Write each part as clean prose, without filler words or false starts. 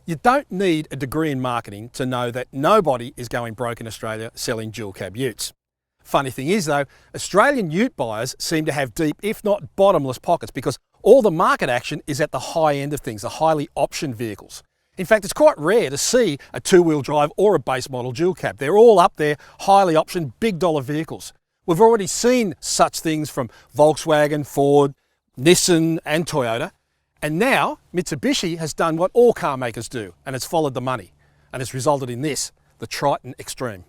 You don't need a degree in marketing to know that nobody is going broke in Australia selling dual cab utes. Funny thing is though, Australian ute buyers seem to have deep, if not bottomless pockets, because all the market action is at the high end of things, the highly optioned vehicles. In fact, it's quite rare to see a two-wheel drive or a base model dual cab. They're all up there, highly optioned, big dollar vehicles. We've already seen such things from Volkswagen, Ford, Nissan and Toyota. And now Mitsubishi has done what all car makers do, and it's followed the money. And it's resulted in this, the Triton Xtreme.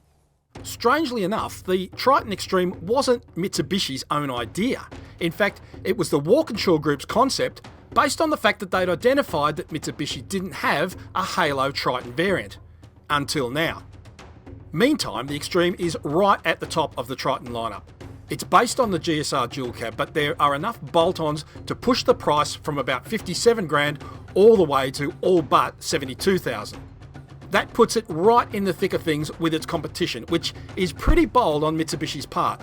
Strangely enough, the Triton Xtreme wasn't Mitsubishi's own idea. In fact, it was the Walkinshaw Group's concept based on the fact that they'd identified that Mitsubishi didn't have a Halo Triton variant. Until now. Meantime, the Xtreme is right at the top of the Triton lineup. It's based on the GSR dual cab, but there are enough bolt-ons to push the price from about 57 grand all the way to all but 72,000. That puts it right in the thick of things with its competition, which is pretty bold on Mitsubishi's part.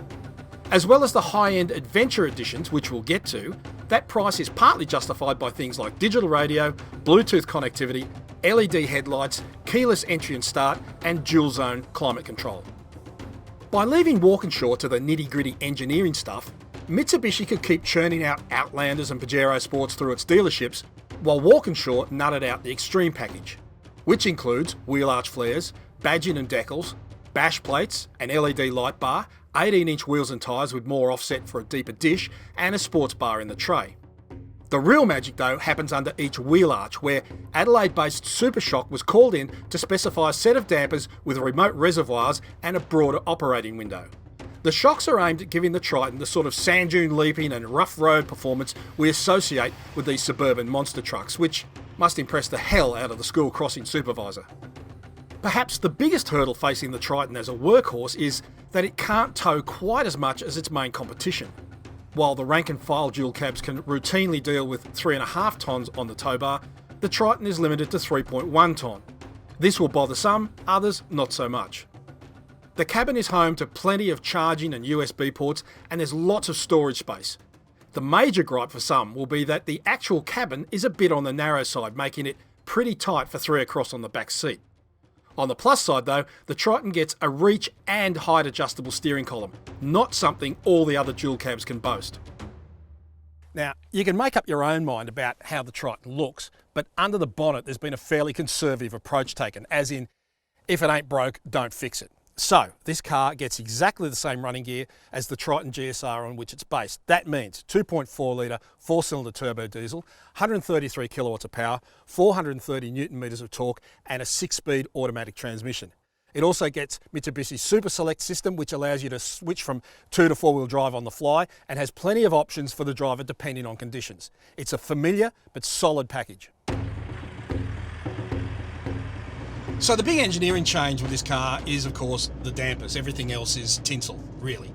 As well as the high-end adventure editions, which we'll get to, that price is partly justified by things like digital radio, Bluetooth connectivity, LED headlights, keyless entry and start, and dual zone climate control. By leaving Walkinshaw to the nitty-gritty engineering stuff, Mitsubishi could keep churning out Outlanders and Pajero Sports through its dealerships, while Walkinshaw nutted out the Xtreme package, which includes wheel arch flares, badging and decals, bash plates, an LED light bar, 18-inch wheels and tyres with more offset for a deeper dish, and a sports bar in the tray. The real magic though happens under each wheel arch, where Adelaide-based Supershock was called in to specify a set of dampers with remote reservoirs and a broader operating window. The shocks are aimed at giving the Triton the sort of sand dune leaping and rough road performance we associate with these suburban monster trucks, which must impress the hell out of the school crossing supervisor. Perhaps the biggest hurdle facing the Triton as a workhorse is that it can't tow quite as much as its main competition. While the rank and file dual cabs can routinely deal with 3.5 tonnes on the tow bar, the Triton is limited to 3.1 tonne. This will bother some, others not so much. The cabin is home to plenty of charging and USB ports, and there's lots of storage space. The major gripe for some will be that the actual cabin is a bit on the narrow side, making it pretty tight for 3 across on the back seat. On the plus side though, the Triton gets a reach and height adjustable steering column, not something all the other dual cabs can boast. Now, you can make up your own mind about how the Triton looks, but under the bonnet there's been a fairly conservative approach taken, as in, if it ain't broke, don't fix it. So, this car gets exactly the same running gear as the Triton GSR on which it's based. That means 2.4 litre 4-cylinder turbo diesel, 133 kilowatts of power, 430 newton metres of torque, and a 6-speed automatic transmission. It also gets Mitsubishi's Super Select system, which allows you to switch from 2 to 4-wheel drive on the fly, and has plenty of options for the driver depending on conditions. It's a familiar but solid package. So the big engineering change with this car is, of course, the dampers. Everything else is tinsel, really.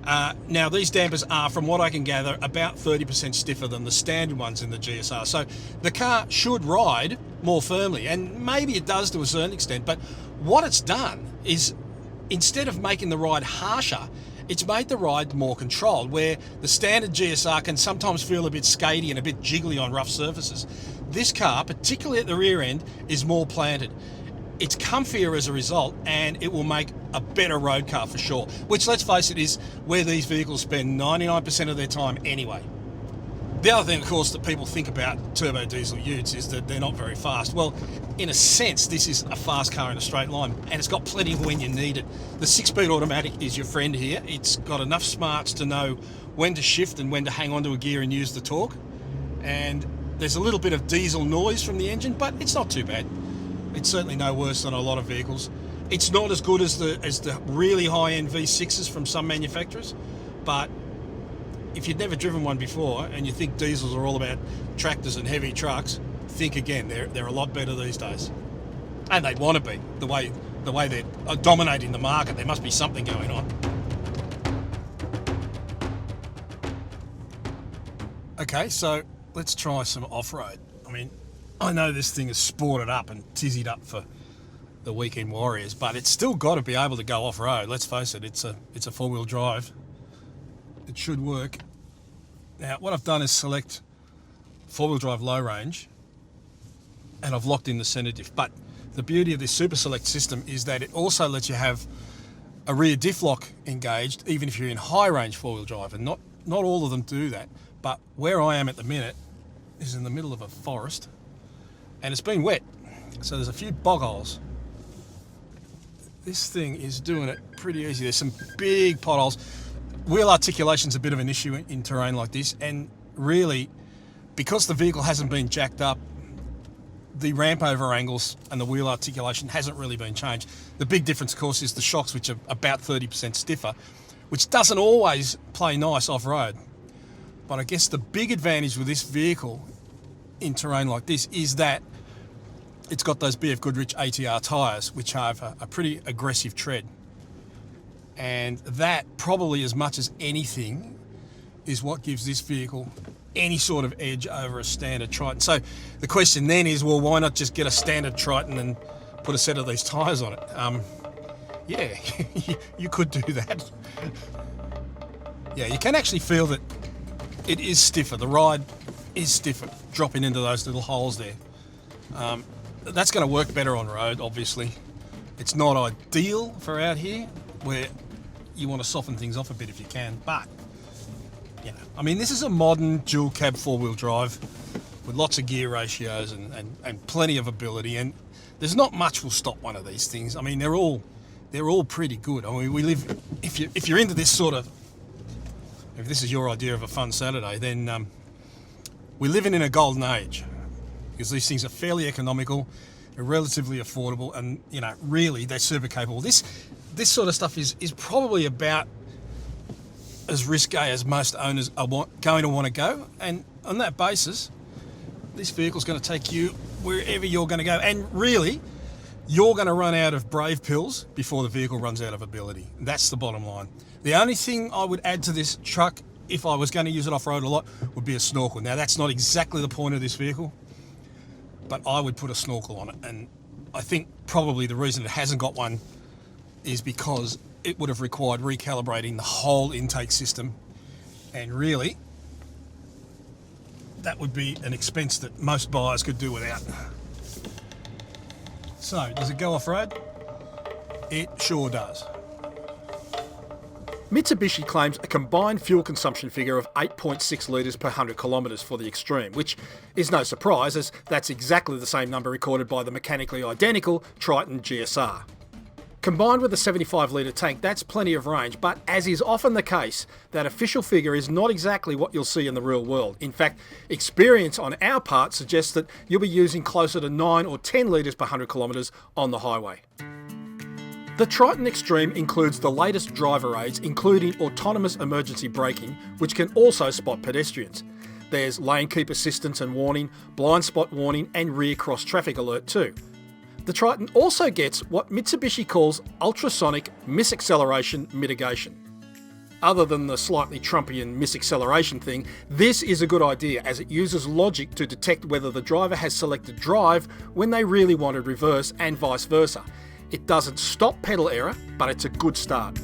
Now, these dampers are, from what I can gather, about 30% stiffer than the standard ones in the GSR. So the car should ride more firmly, and maybe it does to a certain extent, but what it's done is, instead of making the ride harsher, it's made the ride more controlled, where the standard GSR can sometimes feel a bit skatey and a bit jiggly on rough surfaces. This car, particularly at the rear end, is more planted. It's comfier as a result, and it will make a better road car for sure, which, let's face it, is where these vehicles spend 99% of their time anyway. The other thing, of course, that people think about turbo diesel utes is that they're not very fast. Well, in a sense, this is a fast car in a straight line, and it's got plenty of when you need it. The 6-speed automatic is your friend here. It's got enough smarts to know when to shift and when to hang onto a gear and use the torque. And there's a little bit of diesel noise from the engine, but it's not too bad. It's certainly no worse than a lot of vehicles. It's not as good as the really high-end V6s from some manufacturers, but if you'd never driven one before and you think diesels are all about tractors and heavy trucks, think again. They're a lot better these days, and they'd want to be. The way they're dominating the market, there must be something going on. Okay, so let's try some off-road. I mean, I know this thing is sported up and tizzied up for the weekend warriors, but it's still got to be able to go off-road. Let's face it, it's a 4-wheel drive. It should work. Now, what I've done is select 4-wheel drive low range, and I've locked in the centre diff. But the beauty of this Super Select system is that it also lets you have a rear diff lock engaged, even if you're in high range four-wheel drive, and not all of them do that. But where I am at the minute is in the middle of a forest, and it's been wet, so there's a few bog holes. This thing is doing it pretty easy. There's some big potholes. Wheel articulation's a bit of an issue in terrain like this, and really, because the vehicle hasn't been jacked up, the ramp over angles and the wheel articulation hasn't really been changed. The big difference, of course, is the shocks, which are about 30% stiffer, which doesn't always play nice off-road. But I guess the big advantage with this vehicle in terrain like this is that it's got those BF Goodrich ATR tyres, which have a pretty aggressive tread. And that, probably as much as anything, is what gives this vehicle any sort of edge over a standard Triton. So the question then is, well, why not just get a standard Triton and put a set of these tyres on it? Yeah, you could do that. Yeah, you can actually feel that it is stiffer. The ride is stiffer, dropping into those little holes there. That's going to work better on road, obviously. It's not ideal for out here, where you want to soften things off a bit if you can, but you know, I mean, this is a modern dual cab four-wheel drive with lots of gear ratios and plenty of ability, and there's not much will stop one of these things. I mean, they're all pretty good. I mean, we live, if you're into this sort of, if this is your idea of a fun Saturday, then we're living in a golden age, because these things are fairly economical, they're relatively affordable, and you know, really they're super capable. This sort of stuff is probably about as risque as most owners are going to want to go, and on that basis, this vehicle's going to take you wherever you're going to go, and really, you're going to run out of brave pills before the vehicle runs out of ability. That's the bottom line. The only thing I would add to this truck, if I was going to use it off-road a lot, would be a snorkel. Now, that's not exactly the point of this vehicle, but I would put a snorkel on it, and I think probably the reason it hasn't got one is because it would have required recalibrating the whole intake system, and really that would be an expense that most buyers could do without. So, does it go off-road? It sure does. Mitsubishi claims a combined fuel consumption figure of 8.6 litres per 100 kilometres for the Xtreme, which is no surprise, as that's exactly the same number recorded by the mechanically identical Triton GSR. Combined with a 75 litre tank, that's plenty of range, but as is often the case, that official figure is not exactly what you'll see in the real world. In fact, experience on our part suggests that you'll be using closer to 9 or 10 litres per 100 kilometres on the highway. The Triton Xtreme includes the latest driver aids, including autonomous emergency braking, which can also spot pedestrians. There's lane keep assistance and warning, blind spot warning, and rear cross traffic alert too. The Triton also gets what Mitsubishi calls ultrasonic misacceleration mitigation. Other than the slightly Trumpian misacceleration thing, this is a good idea, as it uses logic to detect whether the driver has selected drive when they really wanted reverse, and vice versa. It doesn't stop pedal error, but it's a good start.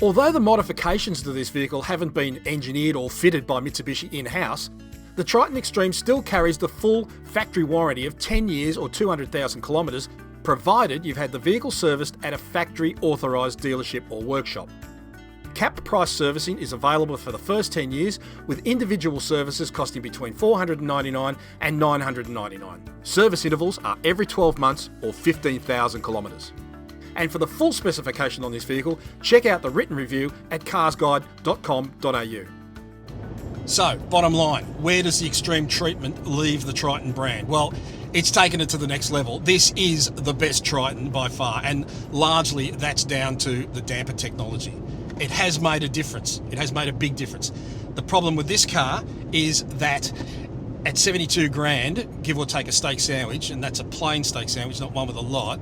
Although the modifications to this vehicle haven't been engineered or fitted by Mitsubishi in-house, the Triton Xtreme still carries the full factory warranty of 10 years or 200,000 kilometres, provided you've had the vehicle serviced at a factory authorised dealership or workshop. Capped price servicing is available for the first 10 years, with individual services costing between $499 and $999. Service intervals are every 12 months or 15,000 kilometres. And for the full specification on this vehicle, check out the written review at carsguide.com.au. So, bottom line, where does the Xtreme treatment leave the Triton brand? Well, it's taken it to the next level. This is the best Triton by far, and largely that's down to the damper technology. It has made a difference. It has made a big difference. The problem with this car is that at 72 grand, give or take a steak sandwich, and that's a plain steak sandwich, not one with a lot,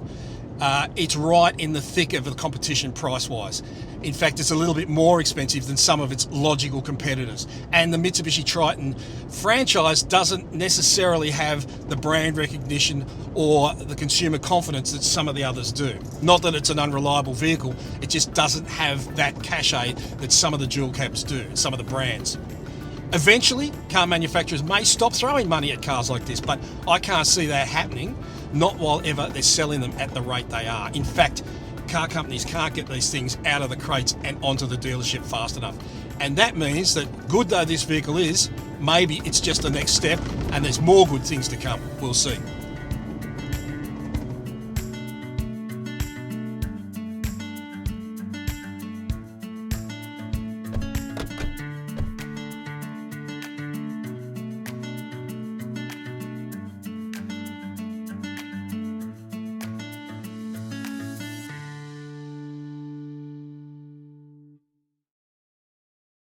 it's right in the thick of the competition price-wise. In fact, it's a little bit more expensive than some of its logical competitors. And the Mitsubishi Triton franchise doesn't necessarily have the brand recognition or the consumer confidence that some of the others do. Not that it's an unreliable vehicle, it just doesn't have that cachet that some of the dual cabs do, some of the brands. Eventually, car manufacturers may stop throwing money at cars like this, but I can't see that happening, not while ever they're selling them at the rate they are. In fact, car companies can't get these things out of the crates and onto the dealership fast enough. And that means that, good though this vehicle is, maybe it's just the next step and there's more good things to come. We'll see.